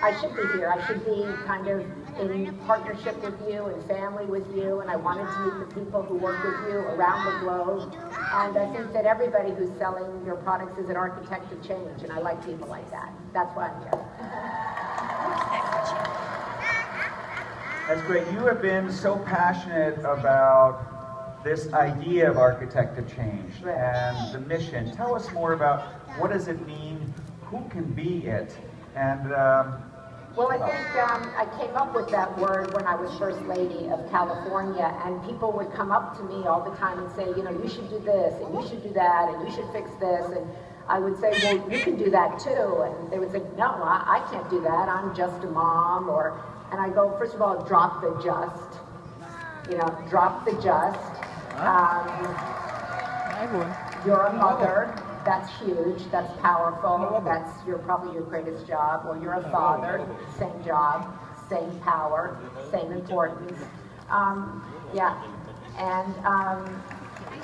I should be here. I should be kind of in partnership with you and family with you, and I wanted to meet the people who work with you around the globe. And I think that everybody who's selling your products is an architect of change, and I like people like that. That's why I'm here. That's great. You have been so passionate about this idea of architect of change and the mission. Tell us more about what does it mean, who can be it, and well, I think I came up with that word when I was First Lady of California, and people would come up to me all the time and say, you know, you should do this, and you should do that, and you should fix this, and I would say, well, you can do that too, and they would say, no, I can't do that, I'm just a mom, and I go, first of all, drop the just, you know, drop the just. You're a mother. That's huge, that's powerful, that's probably your greatest job. Or you're a father, same job, same power, same importance.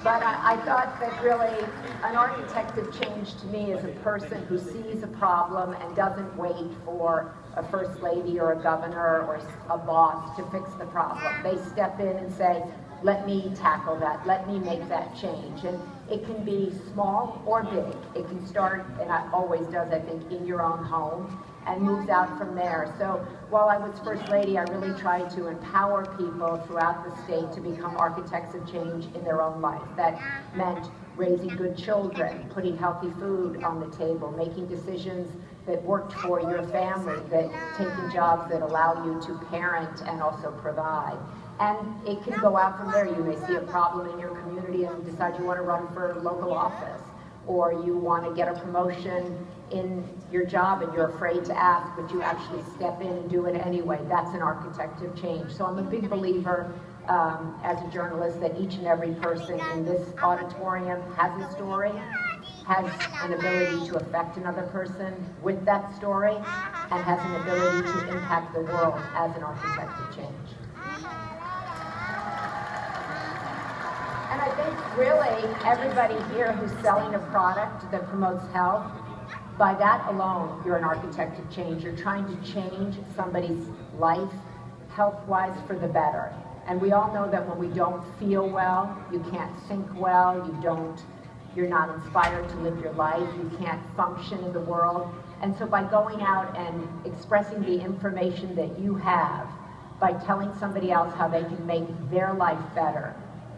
But I thought that really an architect of change to me is a person who sees a problem and doesn't wait for a first lady or a governor or a boss to fix the problem. They step in and say, let me tackle that, let me make that change. And it can be small or big. It can start, and it always does, I think, in your own home and moves out from there. So while I was First Lady, I really tried to empower people throughout the state to become architects of change in their own life. That meant raising good children, putting healthy food on the table, making decisions that worked for your family, that taking jobs that allow you to parent and also provide. And it can go out from there. You may see a problem in your community and decide you want to run for local office, or you want to get a promotion in your job and you're afraid to ask, but you actually step in and do it anyway. That's an architect of change. So I'm a big believer as a journalist that each and every person in this auditorium has a story, has an ability to affect another person with that story, and has an ability to impact the world as an architect of change. And I think really everybody here who's selling a product that promotes health, by that alone, you're an architect of change. You're trying to change somebody's life, health-wise, for the better. And we all know that when we don't feel well, you can't think well, you're not inspired to live your life, you can't function in the world. And so by going out and expressing the information that you have, by telling somebody else how they can make their life better,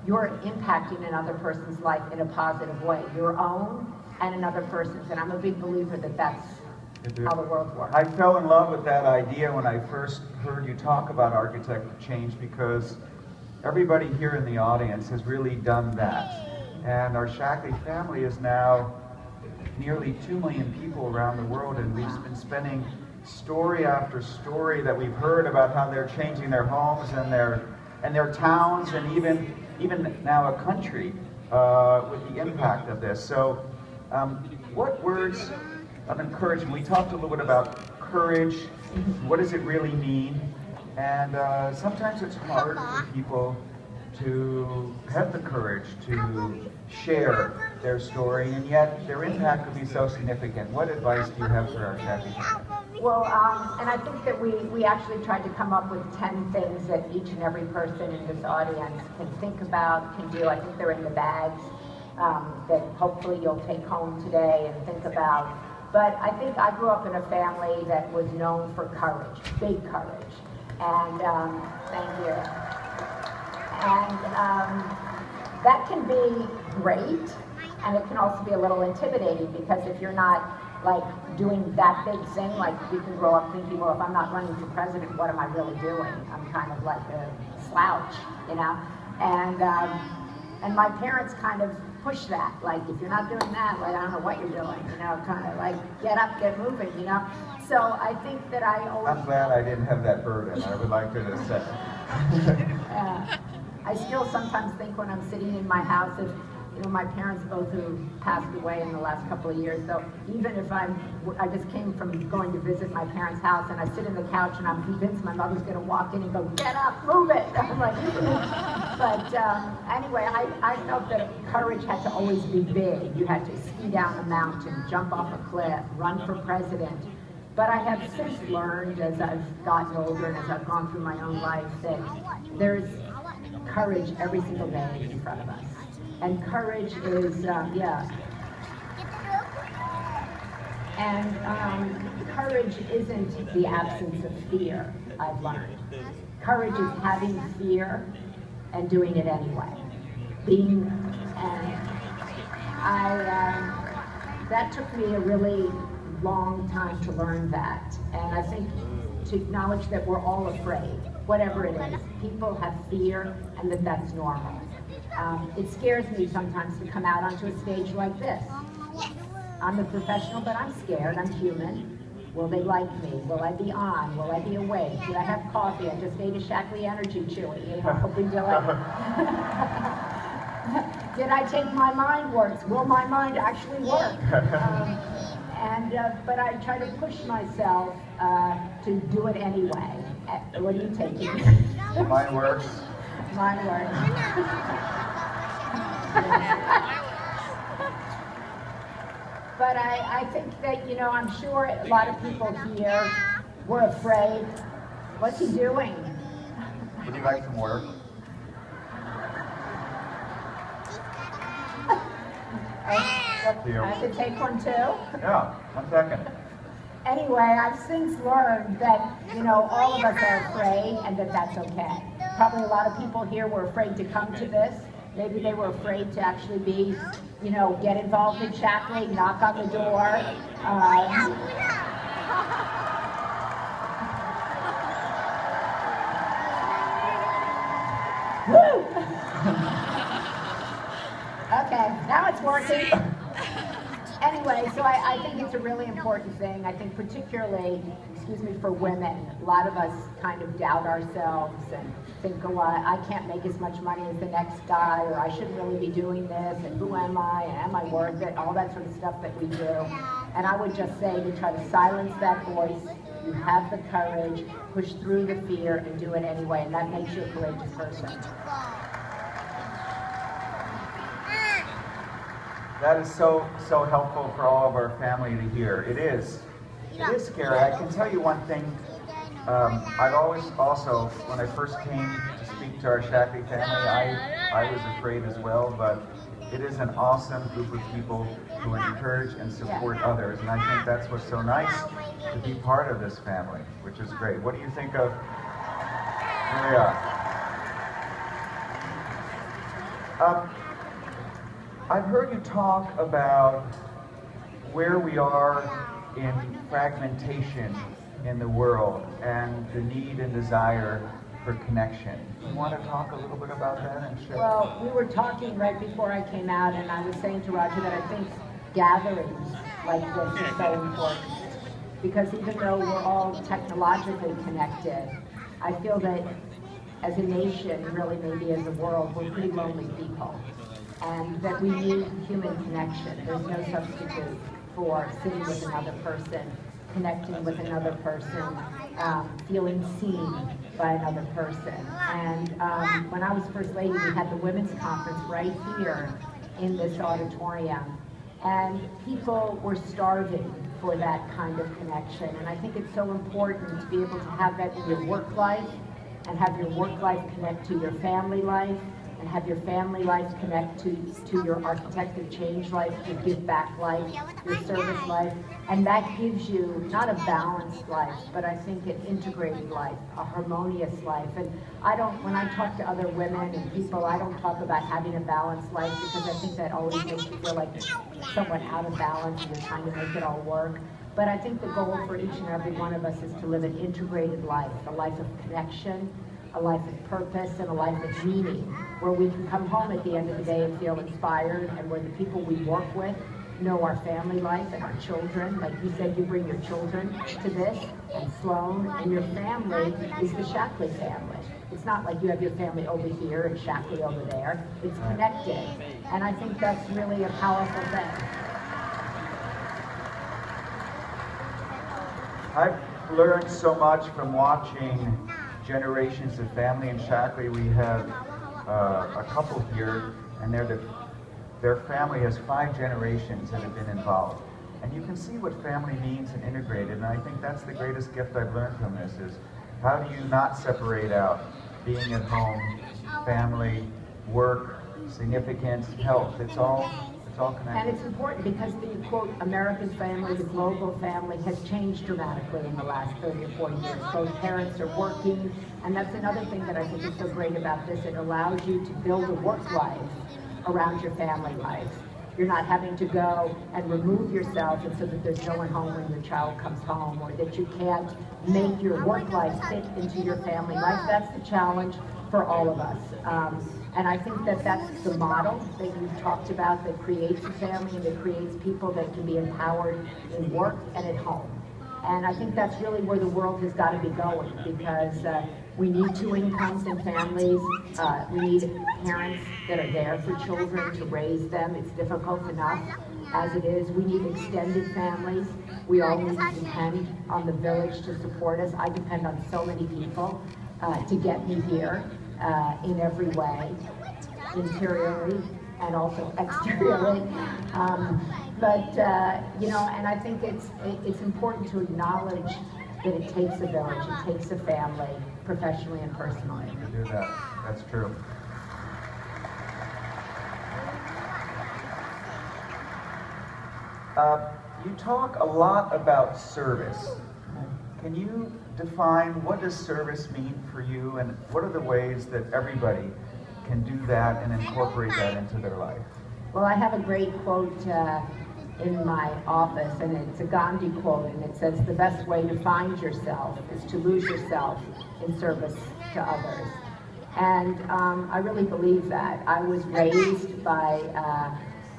you're impacting another person's life in a positive way, your own and another person's. And I'm a big believer that that's how the world works. I fell in love with that idea when I first heard you talk about architect of change, because everybody here in the audience has really done that. And our Shackley family is now nearly 2 million people around the world, and we've been spending story after story that we've heard about how they're changing their homes and their towns, and even now a country with the impact of this. So what words of encouragement? We talked a little bit about courage. What does it really mean? And sometimes it's hard for people to have the courage to share their story, and yet their impact could be so significant. What advice do you have for our Shackley family? Well, and I think that we actually tried to come up with 10 things that each and every person in this audience can think about, can do. I think they're in the bags that hopefully you'll take home today and think about. But I think I grew up in a family that was known for courage, big courage. And thank you. And that can be great, and it can also be a little intimidating, because if you're not like doing that big thing, like you can grow up thinking, well, if I'm not running for president, what am I really doing? I'm kind of like a slouch, you know? And my parents kind of pushed that, like, if you're not doing that, like, I don't know what you're doing, you know, kind of like, get up, get moving, you know? So I think that I always... I'm glad I didn't have that burden, I would like to say. I still sometimes think when I'm sitting in my house, if, you know, my parents both who passed away in the last couple of years, so even if I just came from going to visit my parents' house and I sit in the couch and I'm convinced my mother's going to walk in and go, get up, move it. I'm like, but anyway, I felt that courage had to always be big. You had to ski down a mountain, jump off a cliff, run for president. But I have since learned, as I've gotten older and as I've gone through my own life, that there's courage every single day in front of us. And courage is, courage isn't the absence of fear, I've learned. Courage is having fear and doing it anyway. That took me a really long time to learn that. And I think to acknowledge that we're all afraid, whatever it is. People have fear and that's normal. It scares me sometimes to come out onto a stage like this. I'm a professional, but I'm scared. I'm human. Will they like me? Will I be on? Will I be awake? Did I have coffee? I just ate a Shackley Energy Chewy, hoping to Did I take my mind works? Will my mind actually work? But I try to push myself to do it anyway. What are you taking? Mine works. Mine works. But I think that, I'm sure a lot of people here were afraid. What's he doing? Would you like some work? I have to take one too? Yeah, 1 second. Anyway, I've since learned that, all of us are afraid and that's okay. Probably a lot of people here were afraid to come to this. Maybe they were afraid to actually be, get involved in Shackley, knock on the door. Woo! Okay, now it's working. Anyway, so I think it's a really important thing. I think particularly, for women, a lot of us kind of doubt ourselves and think, oh, I can't make as much money as the next guy, or I shouldn't really be doing this, and who am I, and am I worth it, all that sort of stuff that we do. And I would just say to try to silence that voice. You have the courage, push through the fear, and do it anyway, and that makes you a courageous person. That is so helpful for all of our family to hear. It is scary. I can tell you one thing. I've always also, when I first came to speak to our Shackley family, I was afraid as well, but it is an awesome group of people who encourage and support others, and I think that's what's so nice to be part of this family, which is great. What do you think of Mariah? I've heard you talk about where we are in fragmentation in the world and the need and desire for connection. Do you want to talk a little bit about that and share? Well, we were talking right before I came out, and I was saying to Roger that I think gatherings like this are so important. Because even though we're all technologically connected, I feel that as a nation, really maybe as a world, we're pretty lonely people. And that we need human connection. There's no substitute for sitting with another person, connecting with another person, feeling seen by another person. And when I was First Lady, we had the Women's Conference right here in this auditorium. And people were starving for that kind of connection. And I think it's so important to be able to have that in your work life, and have your work life connect to your family life, and have your family life connect to your architect of change life, your give back life, your service life. And that gives you not a balanced life, but I think an integrated life, a harmonious life. And when I talk to other women and people, I don't talk about having a balanced life, because I think that always makes you feel like you're somewhat out of balance and you're trying to make it all work. But I think the goal for each and every one of us is to live an integrated life, a life of connection, a life of purpose, and a life of meaning, where we can come home at the end of the day and feel inspired, and where the people we work with know our family life and our children. Like you said, you bring your children to this, and Sloan, and your family is the Shackley family. It's not like you have your family over here and Shackley over there. It's connected, and I think that's really a powerful thing. I've learned so much from watching generations of family in Shackley. We have a couple here, and their family has 5 generations that have been involved. And you can see what family means and integrate it. And I think that's the greatest gift I've learned from this is how do you not separate out being at home, family, work, significance, health. It's all connected. And it's important because the, quote, American family, the global family, has changed dramatically in the last 30 or 40 years. Both parents are working, and that's another thing that I think is so great about this. It allows you to build a work life around your family life. You're not having to go and remove yourself and so that there's no one home when your child comes home, or that you can't make your work life fit into your family life. That's the challenge for all of us. And I think that that's the model that you've talked about that creates a family and that creates people that can be empowered in work and at home. And I think that's really where the world has got to be going, because we need two incomes in families. We need parents that are there for children to raise them. It's difficult enough as it is. We need extended families. We all need to depend on the village to support us. I depend on so many people to get me here in every way, interiorly and also exteriorly. You know, and I think it's important to acknowledge that it takes a village, it takes a family, professionally and personally. To do that, that's true. You talk a lot about service. Can you define what does service mean for you, and what are the ways that everybody can do that and incorporate that into their life? Well, I have a great quote in my office, and it's a Gandhi quote, and it says, "The best way to find yourself is to lose yourself in service to others." And I really believe that. I was raised by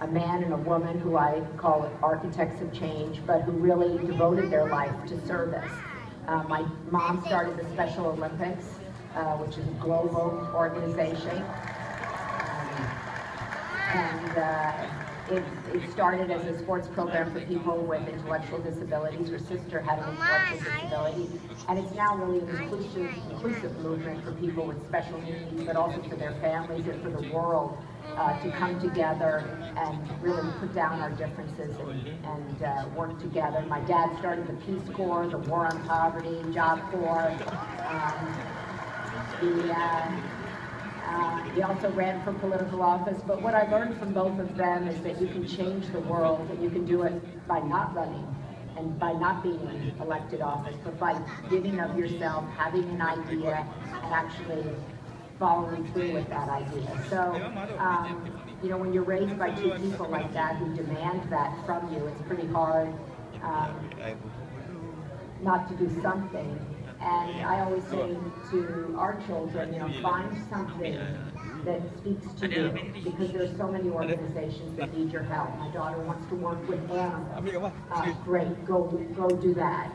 a man and a woman who I call architects of change, but who really devoted their life to service. My mom started the Special Olympics, which is a global organization. It started as a sports program for people with intellectual disabilities. Her sister had an intellectual disability. And it's now really an inclusive movement for people with special needs, but also for their families and for the world to come together and really put down our differences and work together. My dad started the Peace Corps, the War on Poverty, Job Corps. He also ran for political office, but what I learned from both of them is that you can change the world, and you can do it by not running and by not being in elected office, but by giving of yourself, having an idea, and actually following through with that idea. So, you know, when you're raised by two people like that who demand that from you, it's pretty hard not to do something. And I always say to our children, you know, find something that speaks to you, because there's so many organizations that need your help. My daughter wants to work with animals. Great, go do that.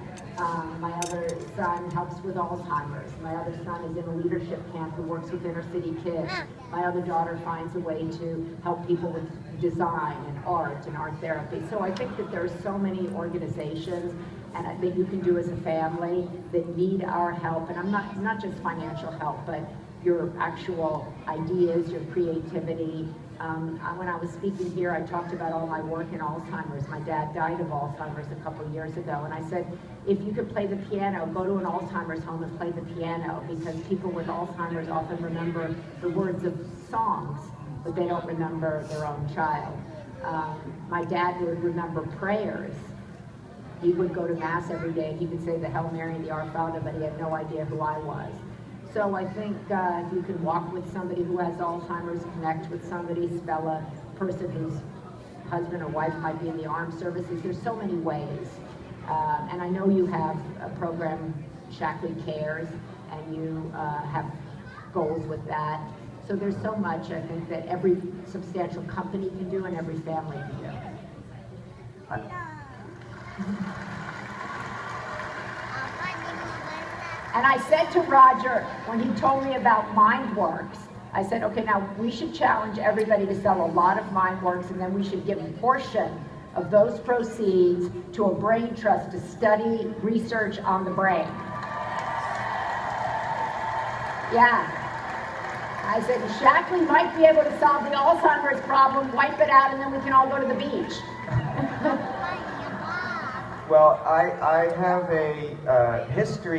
My other son helps with Alzheimer's. My other son is in a leadership camp who works with inner city kids. My other daughter finds a way to help people with design and art therapy. So I think that there's so many organizations and that you can do as a family that need our help. And I'm not just financial help, but your actual ideas, your creativity. When I was speaking here, I talked about all my work in Alzheimer's. My dad died of Alzheimer's a couple of years ago, and I said, if you could play the piano, go to an Alzheimer's home and play the piano, because people with Alzheimer's often remember the words of songs, but they don't remember their own child. My dad would remember prayers. He would go to Mass every day, and he could say the Hail Mary and the Our Father, but he had no idea who I was. So I think if you can walk with somebody who has Alzheimer's, connect with somebody, spell a person whose husband or wife might be in the armed services, there's so many ways. And I know you have a program, Shackley Cares, and you have goals with that. So there's so much, I think, that every substantial company can do and every family can do. And I said to Roger, when he told me about MindWorks, I said, okay, now we should challenge everybody to sell a lot of MindWorks, and then we should give a portion of those proceeds to a brain trust to study research on the brain. Yeah. I said, Shackley might be able to solve the Alzheimer's problem, wipe it out, and then we can all go to the beach. Well, I have a history